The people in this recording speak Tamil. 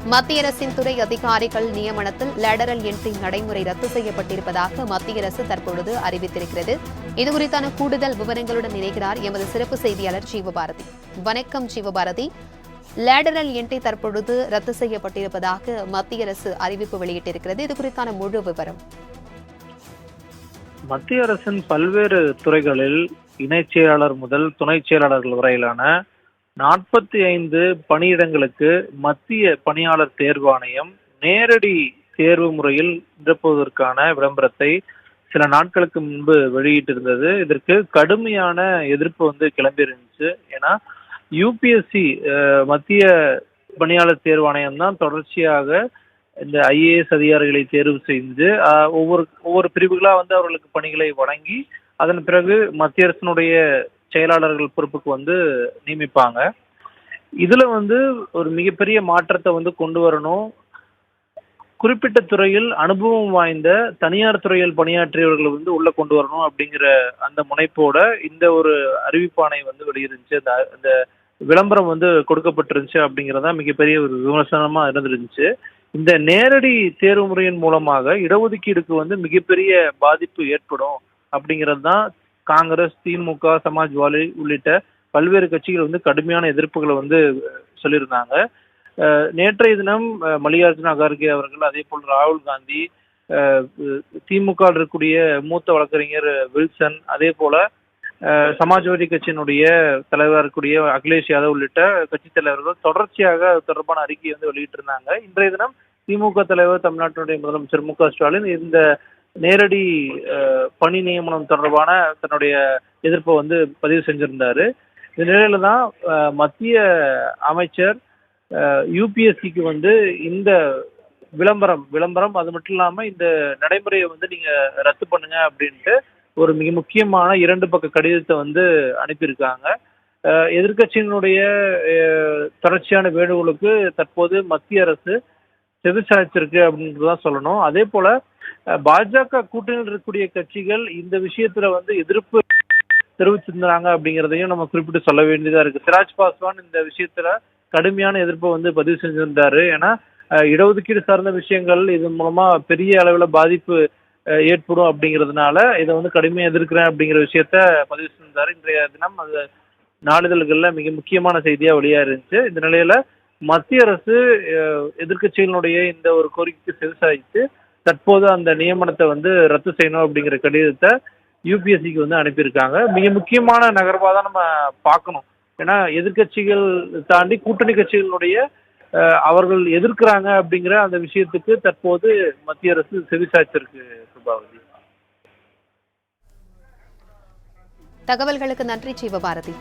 மத்திய அரசின் துறை அதிகாரிகள் நியமனத்தில் லேடரல் என்ட்ரி நடைமுறை ரத்து செய்யப்பட்டிருப்பதாக மத்திய அரசு தற்பொழுது அறிவித்திருக்கிறது. இதுகுறித்தான கூடுதல் விவரங்களுடன் இணைகிறார் எமது சிறப்பு செய்தியாளர் ஜீவபாரதி. வணக்கம் ஜீவபாரதி. லேடரல் என்ட்ரி தற்பொழுது ரத்து செய்யப்பட்டிருப்பதாக மத்திய அரசு அறிவிப்பு வெளியிட்டிருக்கிறது. இதுகுறித்தான முழு விவரம். மத்திய அரசின் பல்வேறு துறைகளில் இணைச் செயலாளர் முதல் துணை செயலாளர்கள் வரையிலான 45 பணியிடங்களுக்கு மத்திய பணியாளர் தேர்வாணையம் நேரடி தேர்வு முறையில் நிரப்புவதற்கான விளம்பரத்தை சில நாட்களுக்கு முன்பு வெளியிட்டிருந்தது. இதற்கு கடுமையான எதிர்ப்பு கிளம்பியிருந்துச்சு. ஏன்னா யூபிஎஸ்சி மத்திய பணியாளர் தேர்வாணையம் தான் தொடர்ச்சியாக இந்த ஐஏஎஸ் அதிகாரிகளை தேர்வு செய்து ஒவ்வொரு பிரிவுகளா அவர்களுக்கு பணிகளை வழங்கி அதன் பிறகு மத்திய அரசினுடைய செயலாளர்கள் பொறுப்புக்கு நியமிப்பாங்க. இதுல ஒரு மிகப்பெரிய மாற்றத்தை கொண்டு வரணும். குறிப்பிட்ட துறையில் அனுபவம் வாய்ந்த தனியார் துறையில் பணியாற்றியவர்கள் உள்ள கொண்டு வரணும் அப்படிங்கிற அந்த முனைப்போட இந்த ஒரு அறிவிப்பாணை வெளியிருந்துச்சு. அந்த விளம்பரம் கொடுக்கப்பட்டிருந்துச்சு அப்படிங்கறதா மிகப்பெரிய ஒரு விமர்சனமா இருந்துருந்துச்சு. இந்த நேரடி தேர்வு முறையின் மூலமாக இடஒதுக்கீடுக்கு மிகப்பெரிய பாதிப்பு ஏற்படும் அப்படிங்கிறது தான் காங்கிரஸ், திமுக, சமாஜ்வாதி உள்ளிட்ட பல்வேறு கட்சிகள் கடுமையான எதிர்ப்புகளை சொல்லியிருந்தாங்க. நேற்றைய தினம் மல்லிகார்ஜுன கார்கே அவர்கள், அதே போல் ராகுல் காந்தி, திமுக இருக்கக்கூடிய மூத்த வழக்கறிஞர் வில்சன், அதே போல சமாஜ்வாதி கட்சியினுடைய தலைவராக இருக்கக்கூடிய அகிலேஷ் யாதவ் உள்ளிட்ட கட்சி தலைவர்கள் தொடர்ச்சியாக தொடர்பான அறிக்கையை வெளியிட்டிருந்தாங்க. இன்றைய தினம் திமுக தலைவர், தமிழ்நாட்டினுடைய முதலமைச்சர் மு.க.ஸ்டாலின் இந்த நேரடி பணி நியமனம் தொடர்பான தன்னுடைய எதிர்ப்பை பதிவு செஞ்சிருந்தாரு. இந்த நிலையில தான் மத்திய அமைச்சர் யூபிஎஸ்சிக்கு இந்த விளம்பரம் அது மட்டும் இல்லாம இந்த நடைமுறையை நீங்க ரத்து பண்ணுங்க அப்படின்ட்டு ஒரு மிக முக்கியமான 2 பக்க கடிதத்தை அனுப்பியிருக்காங்க. எதிர்கட்சியினுடைய தொடர்ச்சியான வேண்டுகோளுக்கு தற்போது மத்திய அரசு செவிசாய்ச்சிருக்கு அப்படின்றதான் சொல்லணும். அதே போல பாஜக கூட்டணியில் இருக்கக்கூடிய கட்சிகள் இந்த விஷயத்துல எதிர்ப்பு தெரிவிச்சிருந்தாங்க அப்படிங்கிறதையும் நம்ம குறிப்பிட்டு சொல்ல வேண்டியதா இருக்கு. சிராஜ் பாஸ்வான் இந்த விஷயத்துல கடுமையான எதிர்ப்பை பதிவு செஞ்சிருந்தாரு. ஏன்னா இடஒதுக்கீடு சார்ந்த விஷயங்கள் இது மூலமா பெரிய அளவுல பாதிப்பு ஏற்படும் அப்படிங்கிறதுனால இதை கடுமையா எதிர்க்கிறேன் அப்படிங்கிற விஷயத்த பதிவு செஞ்சிருந்தாரு. இன்றைய தினம் அது நாளிதழ்கள்ல மிக முக்கியமான செய்தியா வெளியா இருந்துச்சு. இந்த நிலையில மத்திய அரசு எதிர்கட்சிகளுடைய இந்த ஒரு கோரிக்கைக்கு செவிசாய்த்து தற்போது அந்த நியமனத்தை ரத்து செய்யணும் அப்படிங்கிற கடிதத்தை யூபிஎஸ்சிக்கு அனுப்பியிருக்காங்க. மிக முக்கியமான நகர்வா தான் நம்ம பார்க்கணும். ஏன்னா எதிர்கட்சிகள் தாண்டி கூட்டணி கட்சிகளுடைய அவர்கள் எதிர்க்கிறாங்க அப்படிங்கிற அந்த விஷயத்துக்கு தற்போது மத்திய அரசு செவிசாய்ச்சிருக்கு. சுபாவதி, தகவல்களுக்கு நன்றி ஜீவபாரதி.